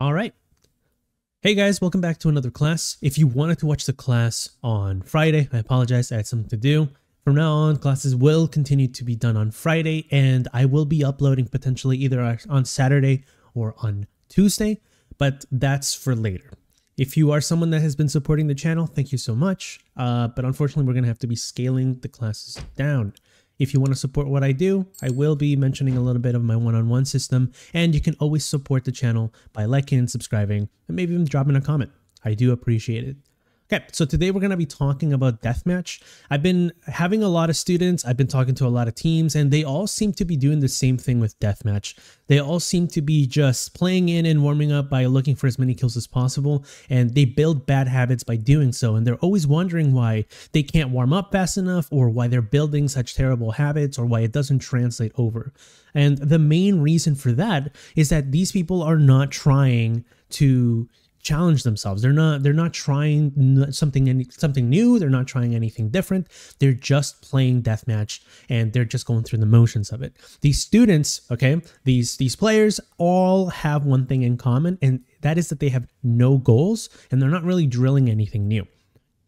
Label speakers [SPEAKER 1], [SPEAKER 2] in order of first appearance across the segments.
[SPEAKER 1] All right. Hey guys, welcome back to another class. If you wanted to watch the class on Friday, I apologize, I had something to do. From now on, classes will continue to be done on Friday, and I will be uploading potentially either on Saturday or on Tuesday, but that's for later. If you are someone that has been supporting the channel, thank you so much. But unfortunately, we're going to have to be scaling the classes down. If you want to support what I do, I will be mentioning a little bit of my one-on-one system, and you can always support the channel by liking and subscribing, and maybe even dropping a comment. I do appreciate it. Okay, so today we're going to be talking about Deathmatch. I've been having a lot of students, I've been talking to a lot of teams, and they all seem to be doing the same thing with Deathmatch. They all seem to be just playing in and warming up by looking for as many kills as possible, and they build bad habits by doing so, and they're always wondering why they can't warm up fast enough, or why they're building such terrible habits, or why it doesn't translate over. And the main reason for that is that these people are not trying to challenge themselves. They're not trying something new. They're not trying anything different. They're just playing deathmatch, and they're just going through the motions of it. These students, okay, these players all have one thing in common, and that is that they have no goals, and they're not really drilling anything new.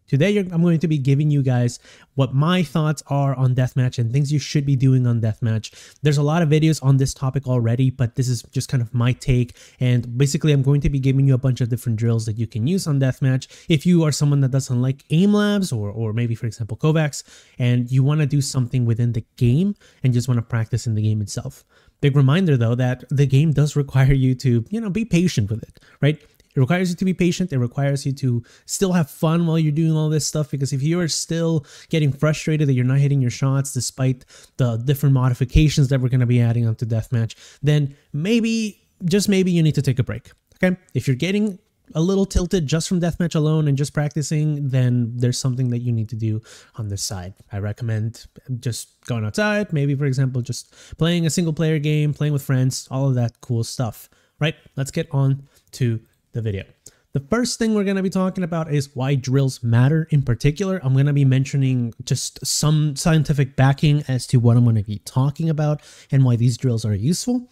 [SPEAKER 1] Today, I'm going to be giving you guys what my thoughts are on Deathmatch and things you should be doing on Deathmatch. There's a lot of videos on this topic already, but this is just kind of my take. And basically, I'm going to be giving you a bunch of different drills that you can use on Deathmatch. If you are someone that doesn't like aim labs or maybe, for example, Kovacs, and you want to do something within the game and just want to practice in the game itself. Big reminder, though, that the game does require you to, be patient with it, right? It requires you to be patient. It requires you to still have fun while you're doing all this stuff, because if you are still getting frustrated that you're not hitting your shots despite the different modifications that we're going to be adding onto Deathmatch, then maybe, just maybe, you need to take a break, okay? If you're getting a little tilted just from Deathmatch alone and just practicing, then there's something that you need to do on this side. I recommend just going outside, maybe, for example, just playing a single player game, playing with friends, all of that cool stuff, right? Let's get on to the video. The first thing we're going to be talking about is why drills matter. In particular, I'm going to be mentioning just some scientific backing as to what I'm going to be talking about and why these drills are useful.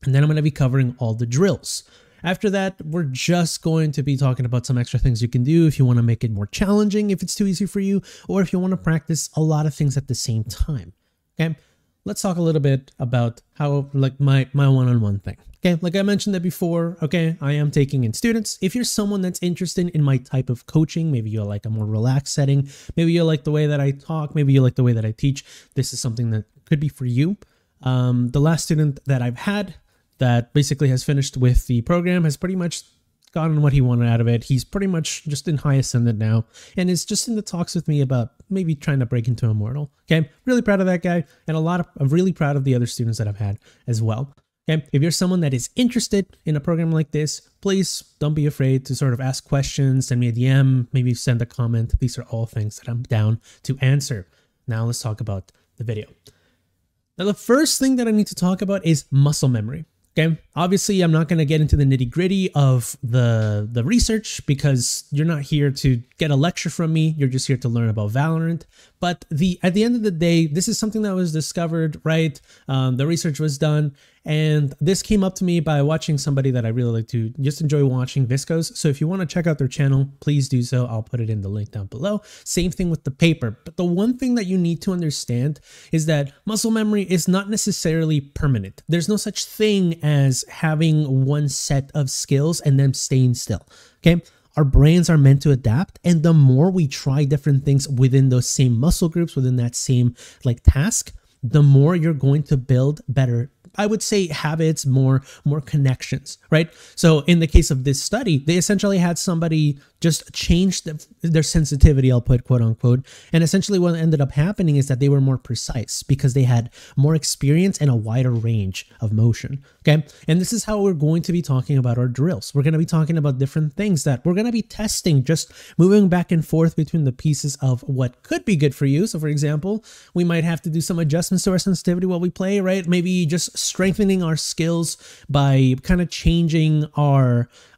[SPEAKER 1] And then I'm going to be covering all the drills. After that, we're just going to be talking about some extra things you can do if you want to make it more challenging, if it's too easy for you, or if you want to practice a lot of things at the same time. Okay, let's talk a little bit about how, like, my one-on-one thing. Okay, like I mentioned that before, okay, I am taking in students. If you're someone that's interested in my type of coaching, maybe you like a more relaxed setting, maybe you like the way that I talk, maybe you like the way that I teach, this is something that could be for you. The last student that I've had that basically has finished with the program has pretty much gotten what he wanted out of it. He's pretty much just in high ascendant now, and is just in the talks with me about maybe trying to break into Immortal. Okay, really proud of that guy, and I'm really proud of the other students that I've had as well. Okay, if you're someone that is interested in a program like this, please don't be afraid to sort of ask questions, send me a DM, maybe send a comment. These are all things that I'm down to answer. Now let's talk about the video. Now the first thing that I need to talk about is muscle memory. Okay, obviously I'm not going to get into the nitty gritty of the research, because you're not here to get a lecture from me. You're just here to learn about Valorant. But at the end of the day, this is something that was discovered, right? The research was done, and this came up to me by watching somebody that I really like to just enjoy watching, Viscos. So if you want to check out their channel, please do so. I'll put it in the link down below. Same thing with the paper. But the one thing that you need to understand is that muscle memory is not necessarily permanent. There's no such thing as having one set of skills and then staying still, okay? Our brains are meant to adapt, and the more we try different things within those same muscle groups, within that same task, the more you're going to build better, I would say, habits, more connections, right? So in the case of this study, they essentially had somebody just change their sensitivity, I'll put quote unquote. And essentially what ended up happening is that they were more precise because they had more experience and a wider range of motion. Okay. And this is how we're going to be talking about our drills. We're going to be talking about different things that we're going to be testing, just moving back and forth between the pieces of what could be good for you. So for example, we might have to do some adjustments to our sensitivity while we play, right? Maybe just strengthening our skills by kind of changing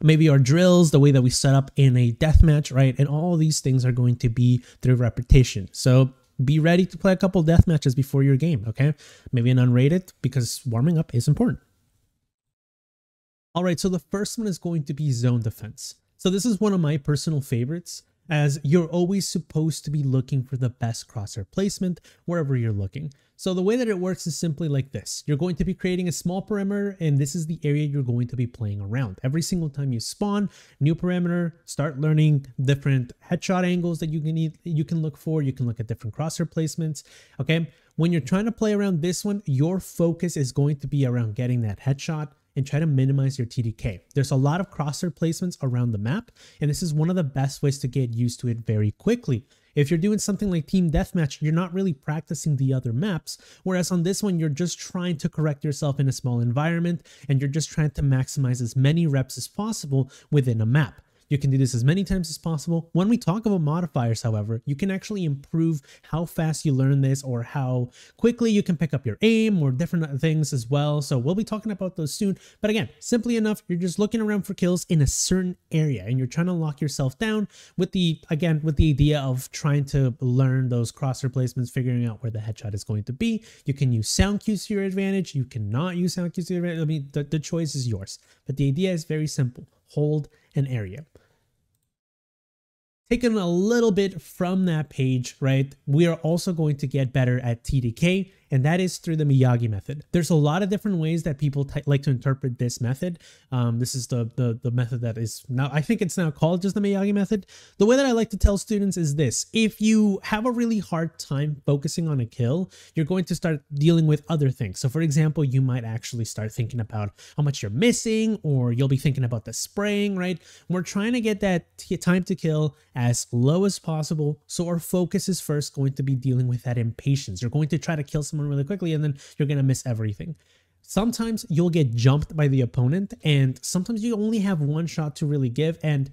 [SPEAKER 1] maybe our drills, the way that we set up in a deathmatch, right? And all these things are going to be through repetition. So be ready to play a couple death matches before your game, okay? Maybe an unrated, because warming up is important. All right, so the first one is going to be zone defense. So this is one of my personal favorites, as you're always supposed to be looking for the best crosshair placement wherever you're looking. So the way that it works is simply like this. You're going to be creating a small perimeter, and this is the area you're going to be playing around. Every single time you spawn, new perimeter, start learning different headshot angles that you can look for. You can look at different crosshair placements, okay? When you're trying to play around this one, your focus is going to be around getting that headshot and try to minimize your TDK. There's a lot of crosshair placements around the map, and this is one of the best ways to get used to it very quickly. If you're doing something like Team Deathmatch, you're not really practicing the other maps, whereas on this one, you're just trying to correct yourself in a small environment, and you're just trying to maximize as many reps as possible within a map. You can do this as many times as possible. When we talk about modifiers, however, you can actually improve how fast you learn this or how quickly you can pick up your aim or different things as well. So we'll be talking about those soon. But again, simply enough, you're just looking around for kills in a certain area and you're trying to lock yourself down with the idea of trying to learn those crosshair placements, figuring out where the headshot is going to be. You can use sound cues to your advantage. You cannot use sound cues to your advantage. I mean, the choice is yours. But the idea is very simple. Hold an area. Taking a little bit from that page, right, we are also going to get better at TDK, and that is through the Miyagi method. There's a lot of different ways that people like to interpret this method. This is the method that is now, I think it's now called just the Miyagi method. The way that I like to tell students is this: if you have a really hard time focusing on a kill, you're going to start dealing with other things. So for example, you might actually start thinking about how much you're missing, or you'll be thinking about the spraying, right? We're trying to get that time to kill as low as possible. So our focus is first going to be dealing with that impatience. You're going to try to kill someone really quickly and then you're going to miss everything. Sometimes you'll get jumped by the opponent, and sometimes you only have one shot to really give, and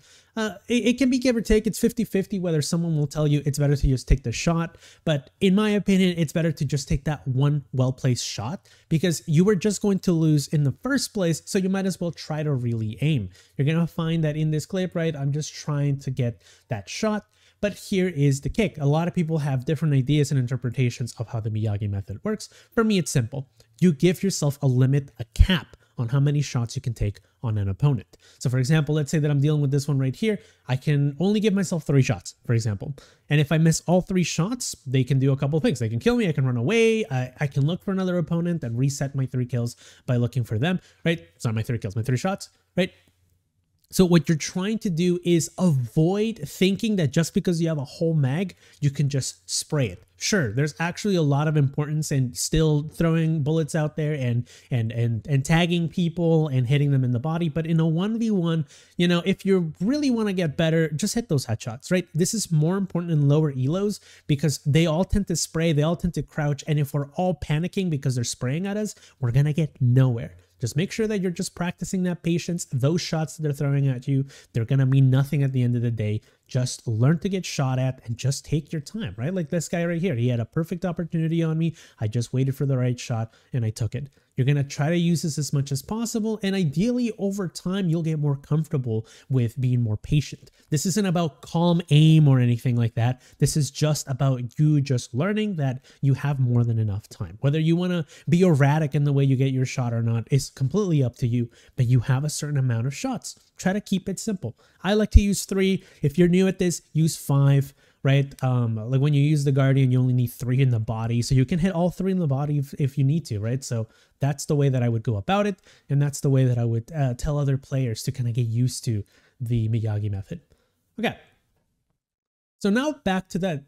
[SPEAKER 1] it can be give or take. It's 50-50 whether someone will tell you it's better to just take the shot, but in my opinion, it's better to just take that one well-placed shot, because you were just going to lose in the first place, so you might as well try to really aim. You're going to find that in this clip, right, I'm just trying to get that shot. But here is the kick. A lot of people have different ideas and interpretations of how the Miyagi method works. For me, it's simple. You give yourself a limit, a cap on how many shots you can take on an opponent. So for example, let's say that I'm dealing with this one right here. I can only give myself 3 shots, for example. And if I miss all 3 shots, they can do a couple of things. They can kill me, I can run away, I can look for another opponent and reset my 3 kills by looking for them, right? It's not my 3 kills, my 3 shots, right? So what you're trying to do is avoid thinking that just because you have a whole mag, you can just spray it. Sure, there's actually a lot of importance in still throwing bullets out there and tagging people and hitting them in the body. But in a 1v1, you know, if you really want to get better, just hit those headshots, right? This is more important in lower elos because they all tend to spray, they all tend to crouch. And if we're all panicking because they're spraying at us, we're going to get nowhere. Just make sure that you're just practicing that patience. Those shots that they're throwing at you, they're going to mean nothing at the end of the day. Just learn to get shot at and just take your time, right? Like this guy right here. He had a perfect opportunity on me. I just waited for the right shot and I took it. You're going to try to use this as much as possible. And ideally, over time, you'll get more comfortable with being more patient. This isn't about calm aim or anything like that. This is just about you just learning that you have more than enough time. Whether you want to be erratic in the way you get your shot or not is completely up to you, but you have a certain amount of shots. Try to keep it simple. I like to use 3. If you're new at this, use 5. Right? Like when you use the Guardian, you only need 3 in the body. So you can hit all 3 in the body if you need to, right? So that's the way that I would go about it. And that's the way that I would tell other players to kind of get used to the Miyagi method. Okay. So now back to that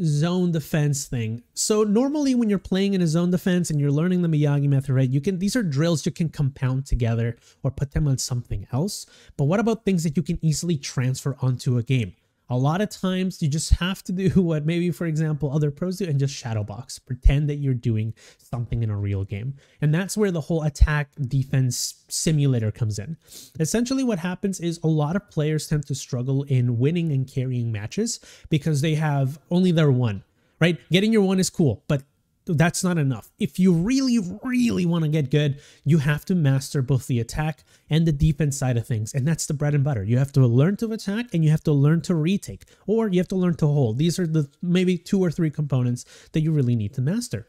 [SPEAKER 1] zone defense thing. So normally when you're playing in a zone defense and you're learning the Miyagi method, right, these are drills you can compound together or put them on something else. But what about things that you can easily transfer onto a game? A lot of times you just have to do what maybe, for example, other pros do and just shadow box. Pretend that you're doing something in a real game. And that's where the whole attack defense simulator comes in. Essentially what happens is a lot of players tend to struggle in winning and carrying matches because they have only their 1, right? Getting your 1 is cool, but that's not enough. If you really, really want to get good, you have to master both the attack and the defense side of things. And that's the bread and butter. You have to learn to attack and you have to learn to retake, or you have to learn to hold. These are the maybe 2 or 3 components that you really need to master.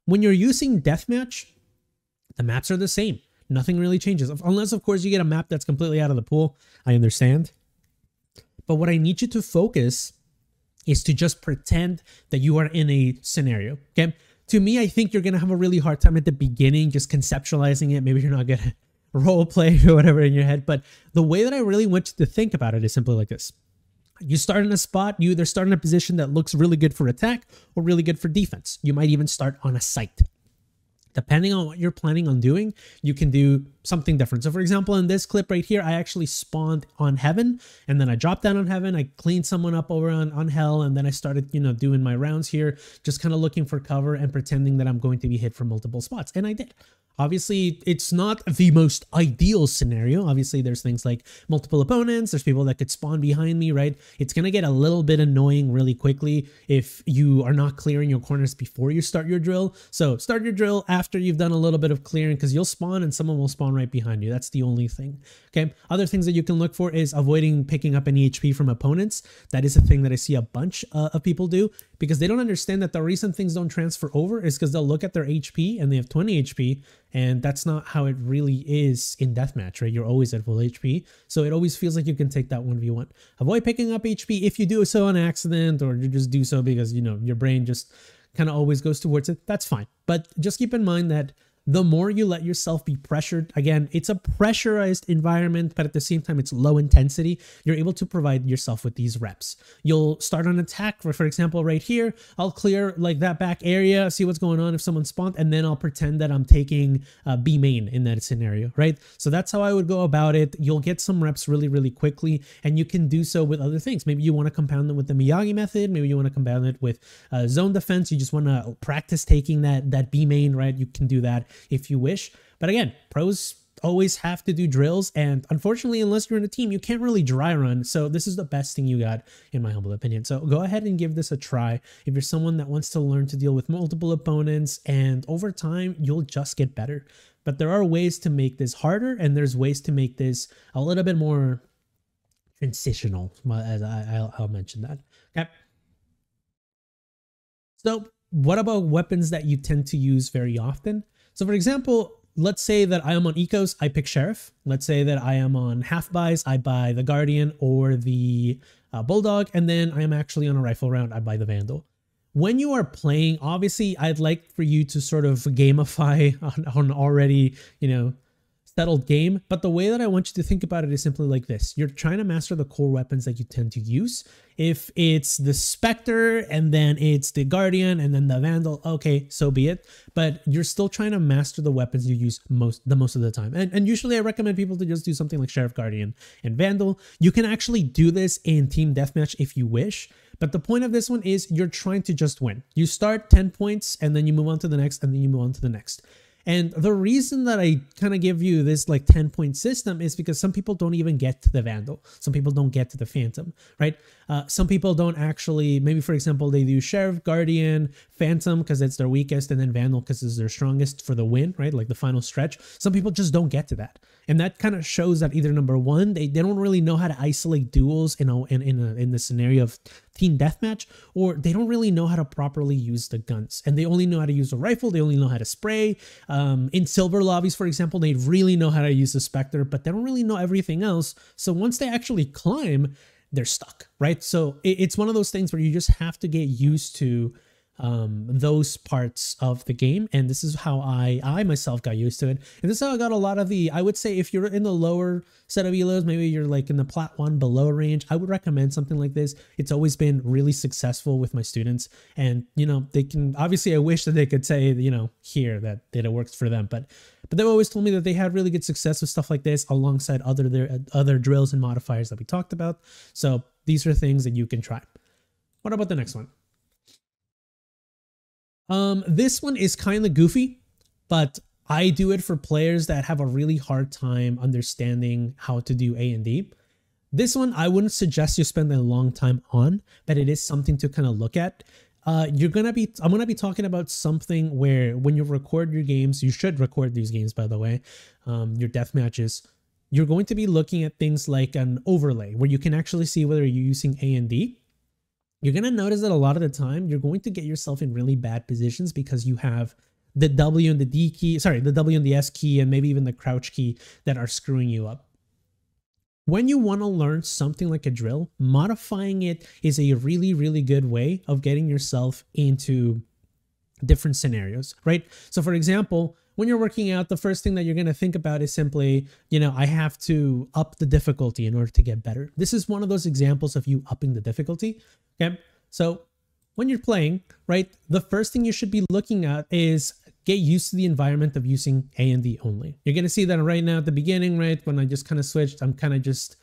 [SPEAKER 1] When you're using Deathmatch, the maps are the same. Nothing really changes. Unless, of course, you get a map that's completely out of the pool. I understand. But what I need you to focus is to just pretend that you are in a scenario, okay? To me, I think you're going to have a really hard time at the beginning just conceptualizing it. Maybe you're not going to role play or whatever in your head. But the way that I really want you to think about it is simply like this. You start in a spot, you either start in a position that looks really good for attack or really good for defense. You might even start on a site. Depending on what you're planning on doing, you can do something different. So for example, in this clip right here, I actually spawned on heaven and then I dropped down on heaven. I cleaned someone up over on hell. And then I started, doing my rounds here, just kind of looking for cover and pretending that I'm going to be hit from multiple spots. And I did. Obviously, it's not the most ideal scenario. Obviously, there's things like multiple opponents. There's people that could spawn behind me, right? It's going to get a little bit annoying really quickly if you are not clearing your corners before you start your drill. So start your drill after you've done a little bit of clearing because you'll spawn and someone will spawn right behind you. That's the only thing, okay? Other things that you can look for is avoiding picking up any HP from opponents. That is a thing that I see a bunch of people do because they don't understand that the reason things don't transfer over is because they'll look at their HP and they have 20 HP. And that's not how it really is in Deathmatch, right? You're always at full HP. So it always feels like you can take that 1v1. Avoid picking up HP if you do so on accident or you just do so because, your brain just kind of always goes towards it. That's fine. But just keep in mind that the more you let yourself be pressured, again, it's a pressurized environment, but at the same time, it's low intensity. You're able to provide yourself with these reps. You'll start an attack, for example, right here, I'll clear like that back area, see what's going on if someone spawned, and then I'll pretend that I'm taking B main in that scenario, right? So that's how I would go about it. You'll get some reps really, really quickly, and you can do so with other things. Maybe you want to compound them with the Miyagi method. Maybe you want to compound it with zone defense. You just want to practice taking that B main, right? You can do that if you wish. But again, pros always have to do drills, and unfortunately, unless you're in a team, you can't really dry run. So this is the best thing you got, in my humble opinion. So go ahead and give this a try if you're someone that wants to learn to deal with multiple opponents, and over time, you'll just get better. But there are ways to make this harder, and there's ways to make this a little bit more transitional, as I'll mention that. Okay. So what about weapons that you tend to use very often? So for example, let's say that I am on Ecos, I pick Sheriff. Let's say that I am on half buys, I buy the Guardian or the Bulldog, and then I am actually on a rifle round, I buy the Vandal. When you are playing, obviously, I'd like for you to sort of gamify on already, settled game, but the way that I want you to think about it is simply like this. You're trying to master the core weapons that you tend to use. If it's the Spectre and then it's the Guardian and then the Vandal, okay, so be it. But you're still trying to master the weapons you use the most of the time. And usually I recommend people to just do something like Sheriff, Guardian, and Vandal. You can actually do this in Team Deathmatch if you wish. But the point of this one is you're trying to just win. You start 10 points and then you move on to the next and then you move on to the next. And the reason that I kind of give you this like 10-point system is because some people don't even get to the Vandal. Some people don't get to the Phantom, right? Some people don't actually, maybe for example, they do Sheriff, Guardian, Phantom because it's their weakest, and then Vandal because it's their strongest for the win, right? Like the final stretch. Some people just don't get to that. And that kind of shows that either number one, they don't really know how to isolate duels in the scenario of Team Deathmatch, or they don't really know how to properly use the guns. And they only know how to use a rifle. They only know how to spray. In silver lobbies, for example, they really know how to use the Spectre, but they don't really know everything else. So once they actually climb, they're stuck, right? So it's one of those things where you just have to get used to those parts of the game, and this is how I myself got used to it, and this is how I got a lot of the, I would say if you're in the lower set of elos, maybe you're like in the plat 1 below range, I would recommend something like this. It's always been really successful with my students, and they can, obviously I wish that they could say here that it works for them, but they've always told me that they had really good success with stuff like this alongside other drills and modifiers that we talked about. So these are things that you can try. What about the next one? This one is kind of goofy, but I do it for players that have a really hard time understanding how to do A&D. This one, I wouldn't suggest you spend a long time on, but it is something to kind of look at. I'm going to be talking about something where when you record your games, you should record these games, by the way, your death matches, you're going to be looking at things like an overlay where you can actually see whether you're using A&D. You're going to notice that a lot of the time you're going to get yourself in really bad positions because you have the W and the D key, sorry, the W and the S key, and maybe even the crouch key that are screwing you up. When you want to learn something like a drill, modifying it is a really, really good way of getting yourself into different scenarios, right? So for example, when you're working out, the first thing that you're going to think about is simply, I have to up the difficulty in order to get better. This is one of those examples of you upping the difficulty. Okay. So when you're playing, right, the first thing you should be looking at is get used to the environment of using A and D only. You're going to see that right now at the beginning, right, when I just kind of switched, I'm kind of just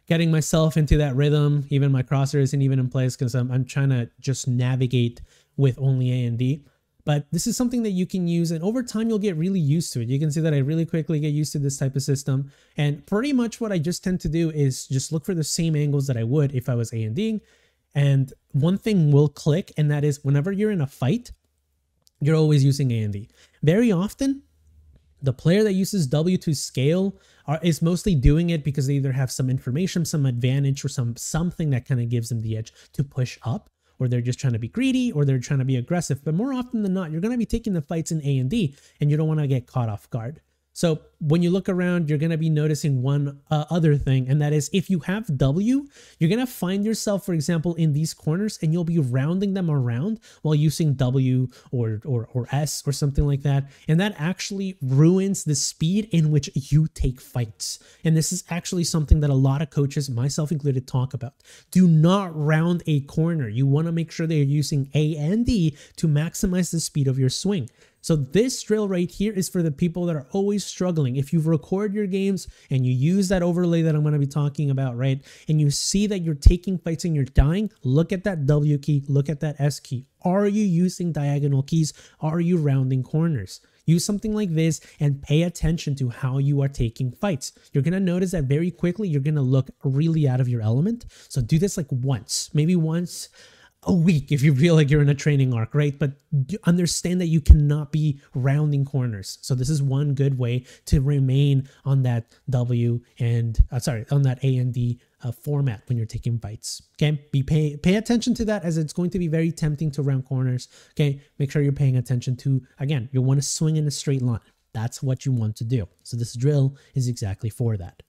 [SPEAKER 1] getting myself into that rhythm. Even my crosshair isn't even in place because I'm trying to just navigate with only A and D. But this is something that you can use, and over time you'll get really used to it. You can see that I really quickly get used to this type of system. And pretty much what I just tend to do is just look for the same angles that I would if I was A and D. And one thing will click, and that is whenever you're in a fight, you're always using A and D. Very often, the player that uses W to scale is mostly doing it because they either have some information, some advantage, or something that kind of gives them the edge to push up, or they're just trying to be greedy, or they're trying to be aggressive. But more often than not, you're going to be taking the fights in A and D, and you don't want to get caught off guard. So when you look around, you're going to be noticing one other thing, and that is if you have W, you're going to find yourself, for example, in these corners, and you'll be rounding them around while using W or S or something like that. And that actually ruins the speed in which you take fights. And this is actually something that a lot of coaches, myself included, talk about. Do not round a corner. You want to make sure that you're using A and D to maximize the speed of your swing. So this drill right here is for the people that are always struggling. If you record your games and you use that overlay that I'm going to be talking about, right, and you see that you're taking fights and you're dying, look at that W key, look at that S key. Are you using diagonal keys? Are you rounding corners? Use something like this and pay attention to how you are taking fights. You're going to notice that very quickly you're going to look really out of your element. So do this like once, maybe once a week if you feel like you're in a training arc, right? But understand that you cannot be rounding corners. So this is one good way to remain on that W and on that A and D format when you're taking fights. Okay, pay attention to that, as it's going to be very tempting to round corners. Okay, make sure you're paying attention to, again, you want to swing in a straight line. That's what you want to do. So this drill is exactly for that.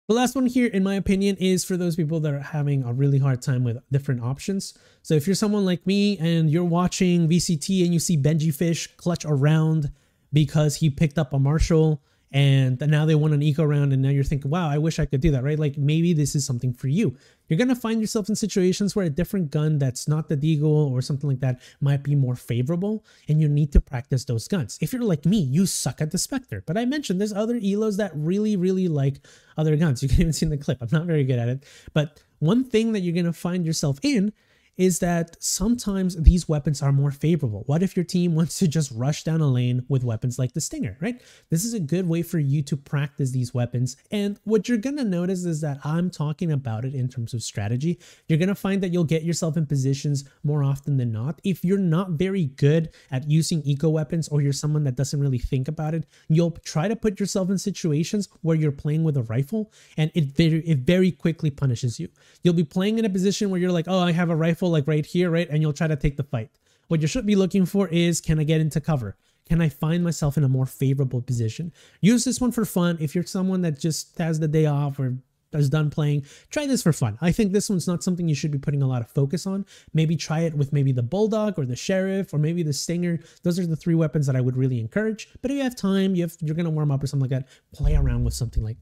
[SPEAKER 1] The last one here, in my opinion, is for those people that are having a really hard time with different options. So if you're someone like me and you're watching VCT and you see Benji Fish clutch around because he picked up a Marshall and now they won an eco round, and now you're thinking, wow, I wish I could do that, right? Like maybe this is something for you. You're going to find yourself in situations where a different gun that's not the Deagle or something like that might be more favorable, and you need to practice those guns. If you're like me, you suck at the Spectre. But I mentioned there's other Elos that really, really like other guns. You can even see in the clip. I'm not very good at it. But one thing that you're going to find yourself in is that sometimes these weapons are more favorable. What if your team wants to just rush down a lane with weapons like the Stinger, right? This is a good way for you to practice these weapons. And what you're going to notice is that I'm talking about it in terms of strategy. You're going to find that you'll get yourself in positions more often than not. If you're not very good at using eco weapons, or you're someone that doesn't really think about it, you'll try to put yourself in situations where you're playing with a rifle, and it very quickly punishes you. You'll be playing in a position where you're like, oh, I have a rifle like right here, right? And you'll try to take the fight. What you should be looking for is, can I get into cover? Can I find myself in a more favorable position? Use this one for fun. If you're someone that just has the day off or is done playing, try this for fun. I think this one's not something you should be putting a lot of focus on. Maybe try it with maybe the Bulldog or the Sheriff or maybe the Stinger. Those are the three weapons that I would really encourage. But if you have time, you're going to warm up or something like that, play around with something like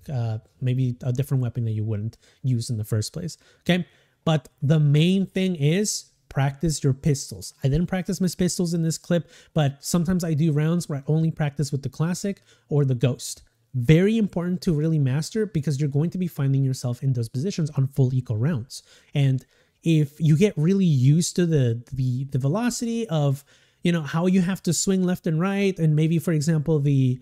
[SPEAKER 1] maybe a different weapon that you wouldn't use in the first place. Okay. But the main thing is practice your pistols. I didn't practice my pistols in this clip, but sometimes I do rounds where I only practice with the Classic or the Ghost. Very important to really master, because you're going to be finding yourself in those positions on full eco rounds. And if you get really used to the velocity of, how you have to swing left and right, and maybe, for example, the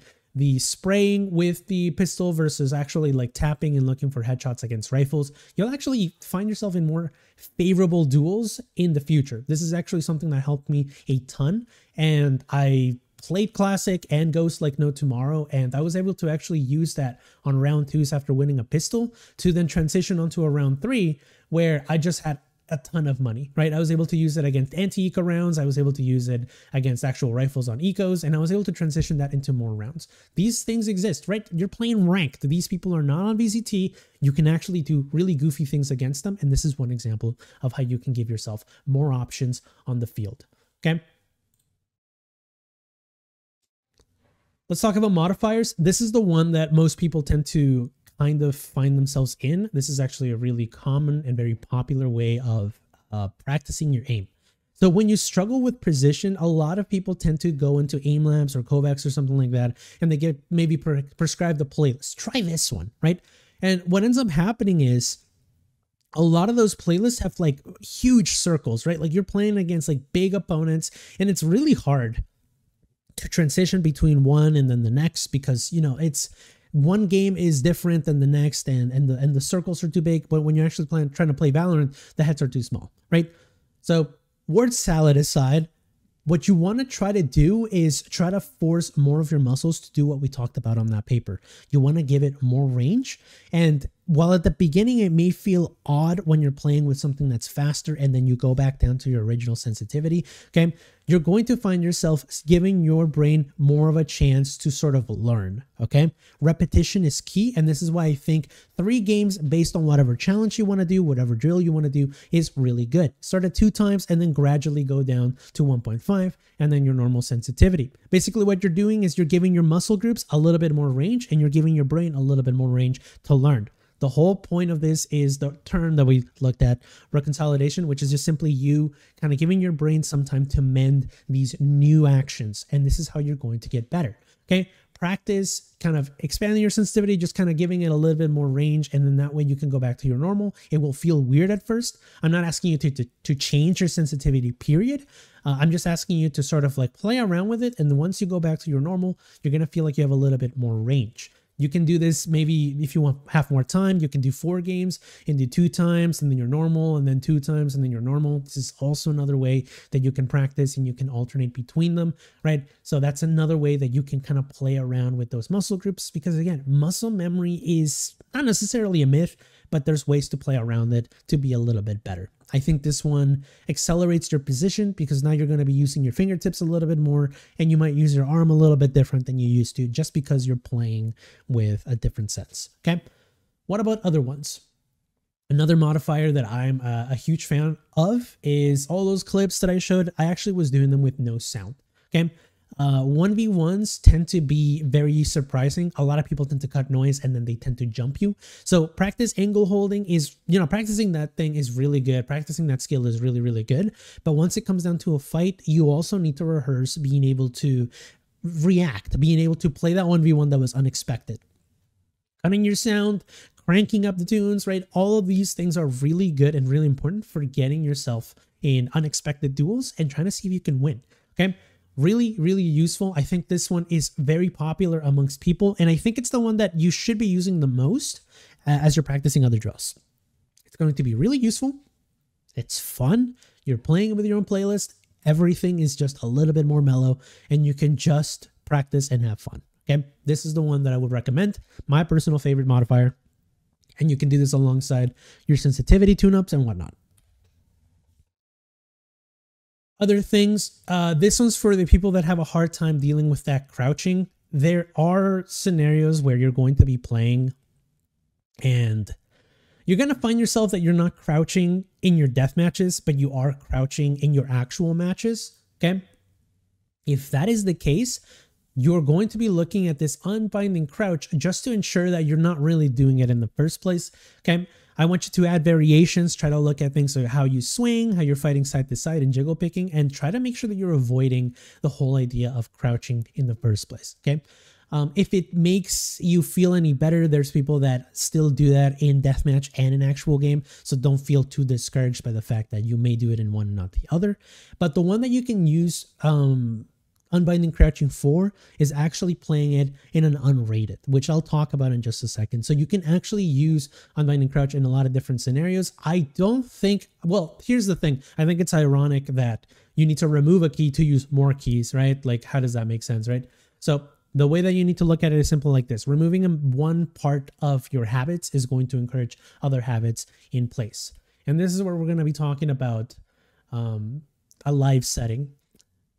[SPEAKER 1] spraying with the pistol versus actually like tapping and looking for headshots against rifles, you'll actually find yourself in more favorable duels in the future. This is actually something that helped me a ton, and I played Classic and Ghost like no tomorrow, and I was able to actually use that on round 2s after winning a pistol to then transition onto a round 3 where I just had a ton of money, right? I was able to use it against anti-eco rounds. I was able to use it against actual rifles on ecos, and I was able to transition that into more rounds. These things exist, right? You're playing ranked. These people are not on VCT. You can actually do really goofy things against them, and this is one example of how you can give yourself more options on the field, okay? Let's talk about modifiers. This is the one that most people tend to kind of find themselves in. This is actually a really common and very popular way of practicing your aim. So when you struggle with precision, a lot of people tend to go into aim labs or Kovacs or something like that, and they get maybe prescribed a playlist. Try this one, right? And what ends up happening is a lot of those playlists have like huge circles, right? Like you're playing against like big opponents, and it's really hard to transition between one and then the next, because, you know, it's one game is different than the next, and the circles are too big. But when you're actually trying to play Valorant, the heads are too small, right? So word salad aside, what you want to try to do is try to force more of your muscles to do what we talked about on that paper. You want to give it more range. And while at the beginning it may feel odd when you're playing with something that's faster and then you go back down to your original sensitivity, okay, you're going to find yourself giving your brain more of a chance to sort of learn, okay? Repetition is key, and this is why I think 3 games based on whatever challenge you want to do, whatever drill you want to do, is really good. Start at 2 times and then gradually go down to 1.5 and then your normal sensitivity. Basically what you're doing is you're giving your muscle groups a little bit more range, and you're giving your brain a little bit more range to learn. The whole point of this is the term that we looked at, reconsolidation, which is just simply you kind of giving your brain some time to mend these new actions. And this is how you're going to get better. Okay. Practice kind of expanding your sensitivity, just kind of giving it a little bit more range. And then that way you can go back to your normal. It will feel weird at first. I'm not asking you to change your sensitivity, period. I'm just asking you to sort of like play around with it. And then once you go back to your normal, you're going to feel like you have a little bit more range. You can do this maybe if you want have more time. You can do 4 games and do 2 times and then you're normal, and then 2 times and then you're normal. This is also another way that you can practice, and you can alternate between them, right? So that's another way that you can kind of play around with those muscle groups, because again, muscle memory is not necessarily a myth, but there's ways to play around it to be a little bit better. I think this one accelerates your position, because now you're going to be using your fingertips a little bit more, and you might use your arm a little bit different than you used to, just because you're playing with a different sense. Okay. What about other ones? Another modifier that I'm a huge fan of is all those clips that I showed. I actually was doing them with no sound. Okay. 1v1s tend to be very surprising. A lot of people tend to cut noise and then they tend to jump you. So practice angle holding is, you know, practicing that thing is really good. Practicing that skill is really, really good. But once it comes down to a fight, you also need to rehearse being able to react, being able to play that 1v1 that was unexpected. Cutting your sound, cranking up the tunes, right? All of these things are really good and really important for getting yourself in unexpected duels and trying to see if you can win. Okay. Really, really useful. I think this one is very popular amongst people, and I think it's the one that you should be using the most as you're practicing other drills. It's going to be really useful. It's fun. You're playing with your own playlist. Everything is just a little bit more mellow, and you can just practice and have fun. Okay, this is the one that I would recommend. My personal favorite modifier, and you can do this alongside your sensitivity tune-ups and whatnot. Other things, this one's for the people that have a hard time dealing with that crouching. There are scenarios where you're going to be playing and you're going to find yourself that you're not crouching in your death matches, but you are crouching in your actual matches. Okay. If that is the case, you're going to be looking at this unbinding crouch just to ensure that you're not really doing it in the first place. Okay. I want you to add variations, try to look at things like how you swing, how you're fighting side to side and jiggle picking, and try to make sure that you're avoiding the whole idea of crouching in the first place. Okay. If it makes you feel any better, there's people that still do that in deathmatch and in actual game. So don't feel too discouraged by the fact that you may do it in one and not the other. But the one that you can use unbinding crouching for is actually playing it in an unrated, which I'll talk about in just a second. So you can actually use unbinding crouch in a lot of different scenarios. I don't think, well, here's the thing. I think it's ironic that you need to remove a key to use more keys, right? Like, how does that make sense, right? So the way that you need to look at it is simple like this. Removing one part of your habits is going to encourage other habits in place. And this is where we're going to be talking about a live setting.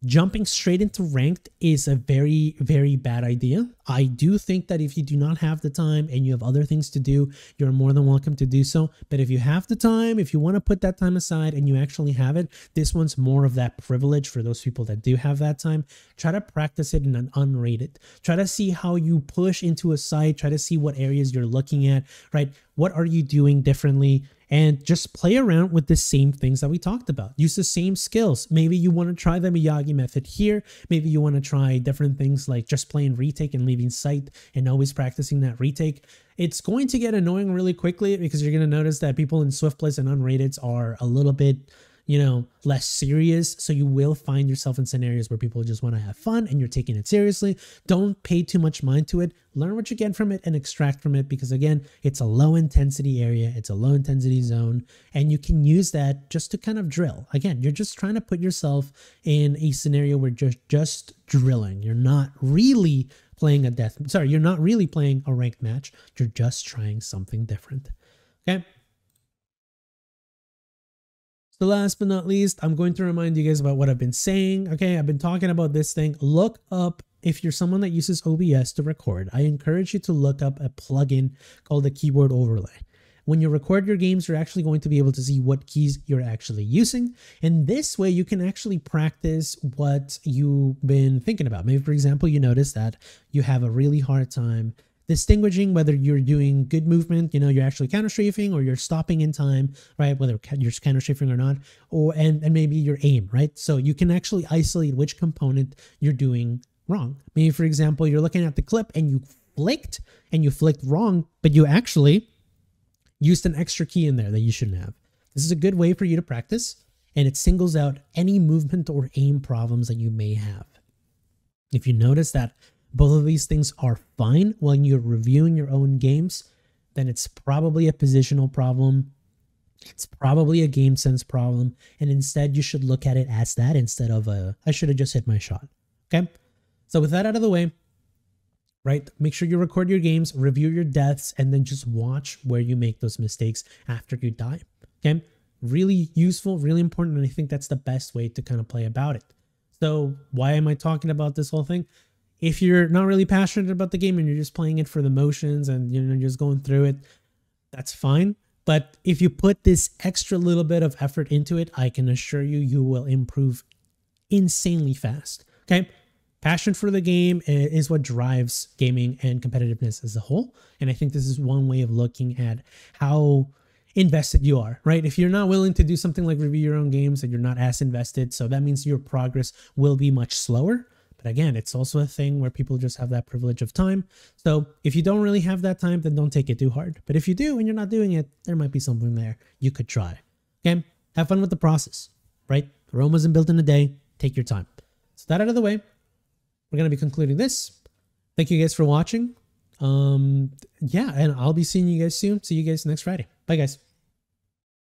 [SPEAKER 1] Jumping straight into ranked is a very, very bad idea. I do think that if you do not have the time and you have other things to do, you're more than welcome to do so. But if you have the time, if you want to put that time aside and you actually have it, this one's more of that privilege for those people that do have that time. Try to practice it in an unrated. Try to see how you push into a site. Try to see what areas you're looking at, right? What are you doing differently? And just play around with the same things that we talked about. Use the same skills. Maybe you want to try the Miyagi method here. Maybe you want to try different things like just playing retake and leaving sight and always practicing that retake. It's going to get annoying really quickly because you're going to notice that people in swift plays and unrateds are a little bit, less serious. So you will find yourself in scenarios where people just want to have fun and you're taking it seriously. Don't pay too much mind to it. Learn what you get from it and extract from it, because again, it's a low intensity area. It's a low intensity zone, and you can use that just to kind of drill. Again, you're just trying to put yourself in a scenario where you're just drilling. You're not really playing you're not really playing a ranked match. You're just trying something different. Okay. So last but not least, I'm going to remind you guys about what I've been saying. Okay, I've been talking about this thing. Look up, if you're someone that uses OBS to record, I encourage you to look up a plugin called the keyboard overlay. When you record your games, you're actually going to be able to see what keys you're actually using. And this way you can actually practice what you've been thinking about. Maybe, for example, you notice that you have a really hard time distinguishing whether you're doing good movement, you're actually counter strafing, or you're stopping in time, right? Whether you're counter strafing or not, and maybe your aim, right? So you can actually isolate which component you're doing wrong. Maybe, for example, you're looking at the clip and you flicked wrong, but you actually used an extra key in there that you shouldn't have. This is a good way for you to practice, and it singles out any movement or aim problems that you may have. If you notice that both of these things are fine when you're reviewing your own games, then it's probably a positional problem. It's probably a game sense problem. And instead, you should look at it as that instead of I should have just hit my shot. Okay. So with that out of the way, right, make sure you record your games, review your deaths, and then just watch where you make those mistakes after you die. Okay. Really useful, really important. And I think that's the best way to kind of play about it. So why am I talking about this whole thing? If you're not really passionate about the game and you're just playing it for the motions and you're just going through it, that's fine. But if you put this extra little bit of effort into it, I can assure you, you will improve insanely fast. Okay. Passion for the game is what drives gaming and competitiveness as a whole. And I think this is one way of looking at how invested you are, right? If you're not willing to do something like review your own games, and you're not as invested, so that means your progress will be much slower. But again, it's also a thing where people just have that privilege of time. So if you don't really have that time, then don't take it too hard. But if you do and you're not doing it, there might be something there you could try. Okay? Have fun with the process, right? Rome wasn't built in a day. Take your time. So that out of the way, we're going to be concluding this. Thank you guys for watching. Yeah, and I'll be seeing you guys soon. See you guys next Friday. Bye, guys.